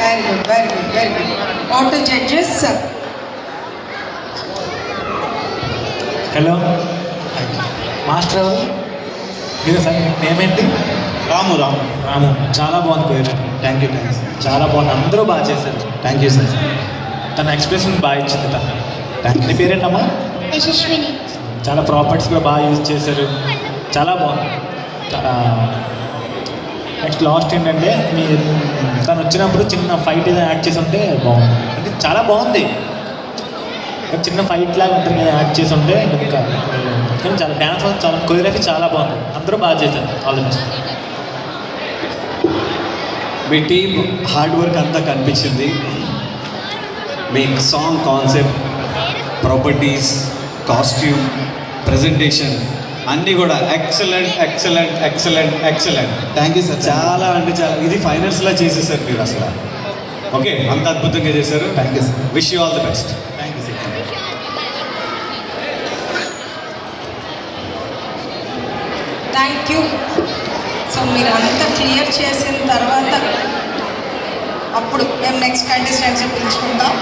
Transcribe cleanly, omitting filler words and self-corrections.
Very good, very good, very good. What to judges? Hello master ఎవరు? మీరు sir నేమేంటి? రాము రాము రాము. చాలా బాగుంది పేరు. థ్యాంక్ యూ థ్యాంక్స్ చాలా బాగుంది, అందరూ బాగా చేశారు. Thank you sir. తన ఎక్స్ప్రెషన్ బాగా ఇచ్చింది తను. థ్యాంక్ నీ యూ. పేరేంటమ్మా? యశస్విని. చాలా ప్రాపర్టీస్ కూడా బాగా యూజ్ చేశారు, చాలా బాగుంది. నెక్స్ట్ లాస్ట్ ఏంటంటే మీ తను వచ్చినప్పుడు చిన్న ఫైట్ ఏదో యాడ్ చేసి ఉంటే బాగుంది. అంటే చాలా బాగుంది, ఒక చిన్న ఫైట్ లాగా ఉంటుంది కదా, యాడ్ చేసి ఉంటే ఇంకా కానీ చాలా డ్యాన్స్ చాలా కొరియోగ్రఫీ చాలా బాగుంది, అందరూ బాగా చేశారు. All the best. మీ టీమ్ హార్డ్ వర్క్ అంతా కనిపించింది. మీ song concept, properties, costume, presentation అన్నీ కూడా excellent excellent excellent excellent. Thank you sir. చాలా అంటే చాలా, ఇది ఫైనల్స్లో చేసేసారు మీరు అసలు. ఓకే, అంత అద్భుతంగా చేశారు. Thank you sir. Wish you all the best. Thank you sir. Thank you. So మీరు అంతా క్లియర్ చేసిన తర్వాత అప్పుడు మేము నెక్స్ట్ కంటెస్టెంట్స్ పిలుచుకుంటాం.